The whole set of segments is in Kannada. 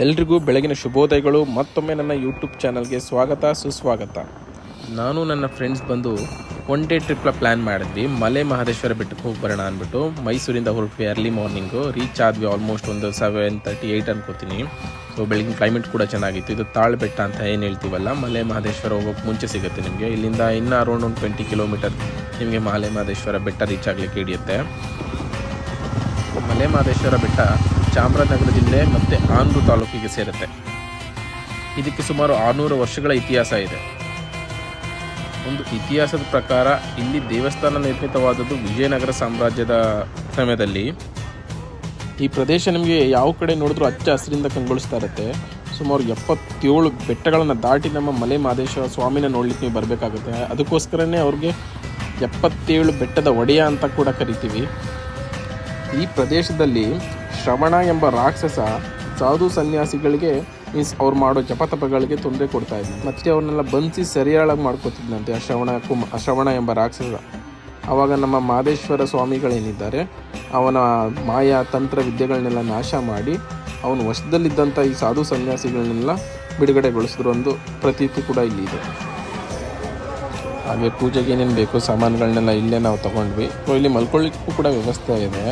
ಎಲ್ರಿಗೂ ಬೆಳಗಿನ ಶುಭೋದಯಗಳು. ಮತ್ತೊಮ್ಮೆ ನನ್ನ ಯೂಟ್ಯೂಬ್ ಚಾನಲ್ಗೆ ಸ್ವಾಗತ ಸುಸ್ವಾಗತ. ನಾನು ನನ್ನ ಫ್ರೆಂಡ್ಸ್ ಬಂದು ಒನ್ ಡೇ ಟ್ರಿಪ್ಲ ಪ್ಲ್ಯಾನ್ ಮಾಡಿದ್ವಿ. ಮಲೆ ಮಹದೇಶ್ವರ ಬೆಟ್ಟಕ್ಕೆ ಹೋಗಿ ಬರೋಣ ಅಂದ್ಬಿಟ್ಟು ಮೈಸೂರಿಂದ ಹೊರಟ್ವಿ. ಅರ್ಲಿ ಮಾರ್ನಿಂಗು ರೀಚ್ ಆದ್ವಿ. ಆಲ್ಮೋಸ್ಟ್ ಒಂದು 7:38 ಅನ್ಕೋತೀನಿ. ಸೊ ಬೆಳಗಿನ ಕ್ಲೈಮೇಟ್ ಕೂಡ ಚೆನ್ನಾಗಿತ್ತು. ಇದು ತಾಳು ಬೆಟ್ಟ ಅಂತ ಏನು ಹೇಳ್ತೀವಲ್ಲ, ಮಲೆ ಮಹದೇಶ್ವರ ಹೋಗೋಕ್ಕೆ ಮುಂಚೆ ಸಿಗುತ್ತೆ ನಿಮಗೆ. ಇಲ್ಲಿಂದ ಇನ್ನೂ ಅರೌಂಡ್ ಒಂದು 20 ಕಿಲೋಮೀಟರ್ ನಿಮಗೆ ಮಲೆ ಮಹದೇಶ್ವರ ಬೆಟ್ಟ ರೀಚ್ ಆಗಲಿಕ್ಕೆ ಹಿಡಿಯುತ್ತೆ. ಮಲೆ ಮಹದೇಶ್ವರ ಬೆಟ್ಟ ಚಾಮರಾಜನಗರ ಜಿಲ್ಲೆ ಮತ್ತು ಆನೂರು ತಾಲೂಕಿಗೆ ಸೇರುತ್ತೆ. ಇದಕ್ಕೆ ಸುಮಾರು 600 ವರ್ಷಗಳ ಇತಿಹಾಸ ಇದೆ. ಒಂದು ಇತಿಹಾಸದ ಪ್ರಕಾರ ಇಲ್ಲಿ ದೇವಸ್ಥಾನ ನಿರ್ಮಿತವಾದದ್ದು ವಿಜಯನಗರ ಸಾಮ್ರಾಜ್ಯದ ಸಮಯದಲ್ಲಿ. ಈ ಪ್ರದೇಶ ನಿಮಗೆ ಯಾವ ಕಡೆ ನೋಡಿದ್ರೂ ಹಚ್ಚ ಹಸಿರಿಂದ ಕಂಗೊಳಿಸ್ತಾ ಇರುತ್ತೆ. ಸುಮಾರು 77 ಬೆಟ್ಟಗಳನ್ನು ದಾಟಿ ನಮ್ಮ ಮಲೆ ಮಹದೇಶ್ವರ ಸ್ವಾಮಿನ ನೋಡ್ಲಿಕ್ಕೆ ನೀವು ಬರಬೇಕಾಗುತ್ತೆ. ಅದಕ್ಕೋಸ್ಕರನೇ ಅವ್ರಿಗೆ 77 ಬೆಟ್ಟದ ಒಡೆಯ ಅಂತ ಕೂಡ ಕರಿತೀವಿ. ಈ ಪ್ರದೇಶದಲ್ಲಿ ಶ್ರವಣ ಎಂಬ ರಾಕ್ಷಸ ಸಾಧು ಸನ್ಯಾಸಿಗಳಿಗೆ ಅವ್ರು ಮಾಡೋ ಜಪತಪಗಳಿಗೆ ತೊಂದರೆ ಕೊಡ್ತಾ ಇದ್ದ. ಮತ್ತು ಅವ್ರನ್ನೆಲ್ಲ ಬಂಧಿಸಿ ಸರಿಯಾಳಾಗಿ ಮಾಡ್ಕೋತಿದ್ದಂತೆ ಶ್ರವಣ ಎಂಬ ರಾಕ್ಷಸ. ಆವಾಗ ನಮ್ಮ ಮಹದೇಶ್ವರ ಸ್ವಾಮಿಗಳೇನಿದ್ದಾರೆ ಅವನ ಮಾಯಾ ತಂತ್ರ ವಿದ್ಯೆಗಳನ್ನೆಲ್ಲ ನಾಶ ಮಾಡಿ ಅವನ ವಶದಲ್ಲಿದ್ದಂಥ ಈ ಸಾಧು ಸನ್ಯಾಸಿಗಳನ್ನೆಲ್ಲ ಬಿಡುಗಡೆಗೊಳಿಸಿದ್ರು ಒಂದು ಪ್ರತೀತಿ ಕೂಡ ಇಲ್ಲಿ ಇದೆ. ಹಾಗೆ ಪೂಜೆಗೆ ಏನೇನು ಬೇಕು ಸಾಮಾನುಗಳನ್ನೆಲ್ಲ ಇಲ್ಲೇ ನಾವು ತೊಗೊಂಡ್ವಿ. ಇಲ್ಲಿ ಮಲ್ಕೊಳ್ಳಿಕ್ಕೂ ಕೂಡ ವ್ಯವಸ್ಥೆ ಇದೆ.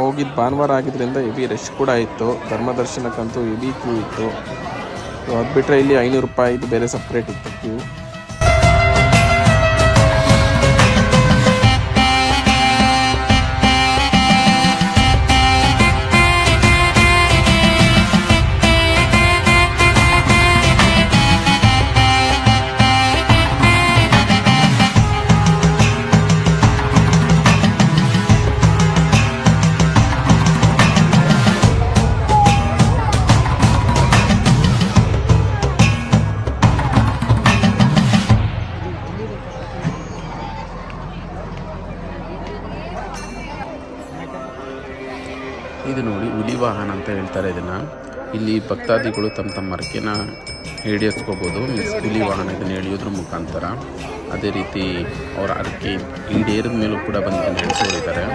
ಹೋಗಿದ್ದು ಭಾನುವಾರ ಆಗಿದ್ದರಿಂದ ಹೆವಿ ರಶ್ ಕೂಡ ಇತ್ತು. ಧರ್ಮದರ್ಶನಕ್ಕಂತೂ ಹೆವಿ ಕ್ಯೂ ಇತ್ತು. ಅದು ಬಿಟ್ಟರೆ ಇಲ್ಲಿ 500 ರೂಪಾಯಿದು ಬೇರೆ ಸಪ್ರೇಟ್ ಇತ್ತು ಕ್ಯೂ. ಇದು ನೋಡಿ ಹುಲಿ ವಾಹನ ಅಂತ ಹೇಳ್ತಾರೆ ಇದನ್ನು. ಇಲ್ಲಿ ಭಕ್ತಾದಿಗಳು ತಮ್ಮ ಮರಕೆನ ಹಿಡಿಯಿಸ್ಕೋಬೋದು. ಹುಲಿ ವಾಹನ ಇದನ್ನು ಎಳೆಯೋದ್ರ ಮುಖಾಂತರ. ಅದೇ ರೀತಿ ಅವರ ಅರಕೆ ಈಡೇರಿದ ಮೇಲೂ ಕೂಡ ಬಂದು ನಡೆಸೋರಿದ್ದಾರೆ.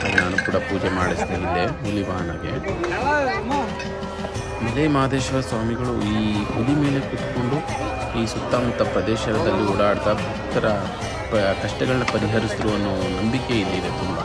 ಹಾಗೆ ನಾನು ಕೂಡ ಪೂಜೆ ಮಾಡಿಸ್ತೀನಿ ಇಲ್ಲೇ ಹುಲಿ ವಾಹನಗೆ. ಮಲೆ ಮಹದೇಶ್ವರ ಸ್ವಾಮಿಗಳು ಈ ಹುಲಿ ಮೇಲೆ ಕೂತ್ಕೊಂಡು ಈ ಸುತ್ತಮುತ್ತ ಪ್ರದೇಶದಲ್ಲಿ ಓಡಾಡ್ತಾ ಭಕ್ತರ ಕಷ್ಟಗಳನ್ನ ಪರಿಹರಿಸಿದ್ರು ಅನ್ನೋ ನಂಬಿಕೆ ಇಲ್ಲಿದೆ ತುಂಬ.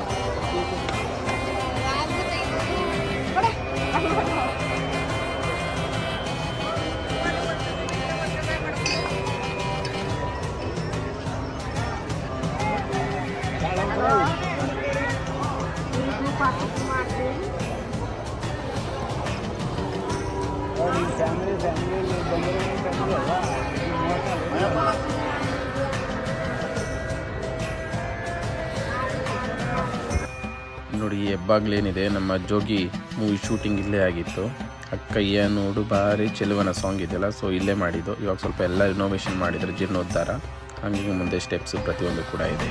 ನೋಡಿ ಈ ಹೆಬ್ಬಾಗ್ಲೇನಿದೆ, ನಮ್ಮ ಜೋಗಿ ಮೂವಿ ಶೂಟಿಂಗ್ ಇಲ್ಲೇ ಆಗಿತ್ತು. ಅಕ್ಕಯ್ಯ ನೋಡು ಬಾರಿ ಚೆಲುವನ ಸಾಂಗ್ ಇದೆಯಲ್ಲ, ಸೊ ಇಲ್ಲೇ ಮಾಡಿದ್ದು. ಇವಾಗ ಸ್ವಲ್ಪ ಎಲ್ಲ ರಿನೋವೇಷನ್ ಮಾಡಿದರೆ ಜೀರ್ಣೋದ್ಧಾರ. ಹಂಗೆ ಮುಂದೆ ಸ್ಟೆಪ್ಸು ಪ್ರತಿಯೊಂದು ಕೂಡ ಇದೆ.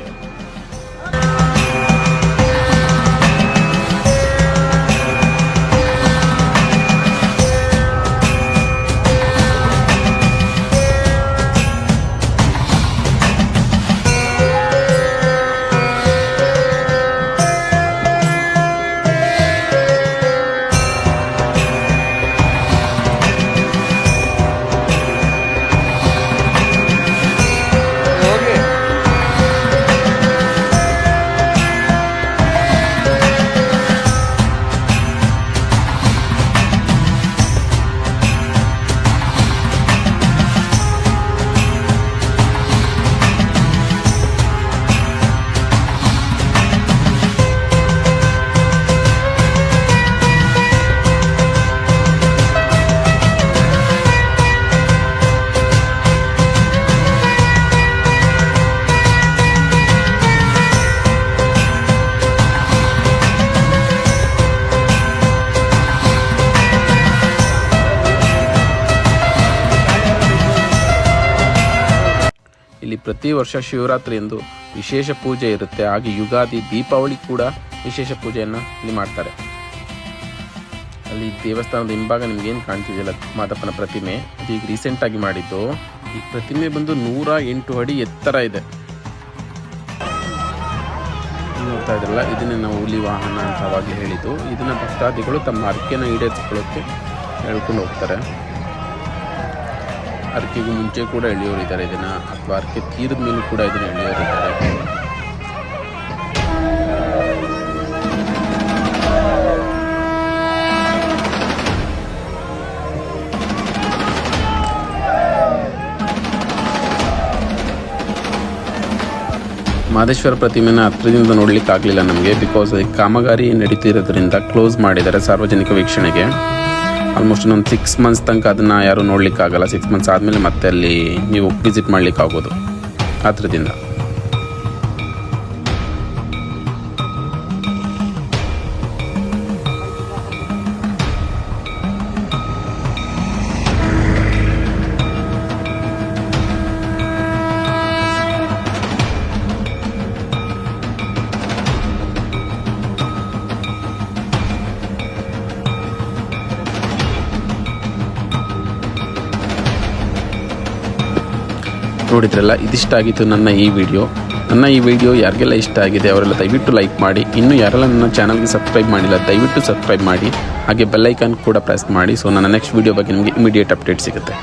ಪ್ರತಿ ವರ್ಷ ಶಿವರಾತ್ರಿ ಎಂದು ವಿಶೇಷ ಪೂಜೆ ಇರುತ್ತೆ. ಹಾಗೆ ಯುಗಾದಿ, ದೀಪಾವಳಿ ಕೂಡ ವಿಶೇಷ ಪೂಜೆಯನ್ನು ಇಲ್ಲಿ ಮಾಡ್ತಾರೆ. ಅಲ್ಲಿ ದೇವಸ್ಥಾನದ ಹಿಂಭಾಗ ನಿಮ್ಗೇನು ಕಾಣ್ತಿದೆಯಲ್ಲ ಮಾದಪ್ಪನ ಪ್ರತಿಮೆ, ಅದು ಈಗ ರೀಸೆಂಟಾಗಿ ಮಾಡಿದ್ದು. ಈ ಪ್ರತಿಮೆ ಬಂದು 108 ಅಡಿ ಎತ್ತರ ಇದೆ. ನೋಡ್ತಾ ಇದ್ರಲ್ಲ, ಇದನ್ನೇ ನಾವು ಹುಲಿ ವಾಹನ ಅಂತ ಅವಾಗ ಹೇಳಿದ್ದು. ಇದನ್ನು ಭಕ್ತಾದಿಗಳು ತಮ್ಮ ಹರಕೆಯನ್ನು ಈಡೇರಿಸಿಕೊಳ್ಳೋಕ್ಕೆ ಹೇಳ್ಕೊಂಡು ಹೋಗ್ತಾರೆ. ಹರಕೆಗೂ ಮುಂಚೆ ಕೂಡ ಎಳೆಯೋರಿದ್ದಾರೆ ಇದನ್ನು, ಅಥವಾ ಹರಕೆ ತೀರದ ಮೇಲೂ ಕೂಡ ಇದನ್ನು ಎಳೆಯೋರಿದ್ದಾರೆ. ಮಾದೇಶ್ವರ ಪ್ರತಿಮೆನ ಹತ್ತಿರದಿಂದ ನೋಡ್ಲಿಕ್ಕೆ ಆಗಲಿಲ್ಲ ನಮಗೆ, ಬಿಕಾಸ್ ಕಾಮಗಾರಿ ನಡೀತಿರೋದ್ರಿಂದ ಕ್ಲೋಸ್ ಮಾಡಿದ್ದಾರೆ ಸಾರ್ವಜನಿಕ ವೀಕ್ಷಣೆಗೆ. ಆಲ್ಮೋಸ್ಟ್ ಇನ್ನೊಂದು 6 ಮಂತ್ಸ್ ತನಕ ಅದನ್ನು ಯಾರೂ ನೋಡಲಿಕ್ಕಾಗಲ್ಲ. 6 ಮಂತ್ಸ್ ಆದಮೇಲೆ ಮತ್ತೆ ಅಲ್ಲಿ ನೀವು ವಿಸಿಟ್ ಮಾಡಲಿಕ್ಕಾಗೋದು ಹತ್ತಿರದಿಂದ. ನೋಡಿದ್ರಲ್ಲ, ಇದಿಷ್ಟಾಗಿತ್ತು ನನ್ನ ಈ ವಿಡಿಯೋ. ಯಾರಿಗೆಲ್ಲ ಇಷ್ಟ ಆಗಿದೆ ಅವರೆಲ್ಲ ದಯವಿಟ್ಟು ಲೈಕ್ ಮಾಡಿ. ಇನ್ನೂ ಯಾರೆಲ್ಲ ನನ್ನ ಚಾನಲ್ಗೆ ಸಬ್ಸ್ಕ್ರೈಬ್ ಮಾಡಿಲ್ಲ ದಯವಿಟ್ಟು ಸಬ್ಸ್ಕ್ರೈಬ್ ಮಾಡಿ. ಹಾಗೆ ಬೆಲ್ಲೈಕನ್ ಕೂಡ ಪ್ರೆಸ್ ಮಾಡಿ. ಸೊ ನನ್ನ ನೆಕ್ಸ್ಟ್ ವಿಡಿಯೋ ಬಗ್ಗೆ ನಿಮಗೆ ಇಮಿಡಿಯೇಟ್ ಅಪ್ಡೇಟ್ ಸಿಗುತ್ತೆ.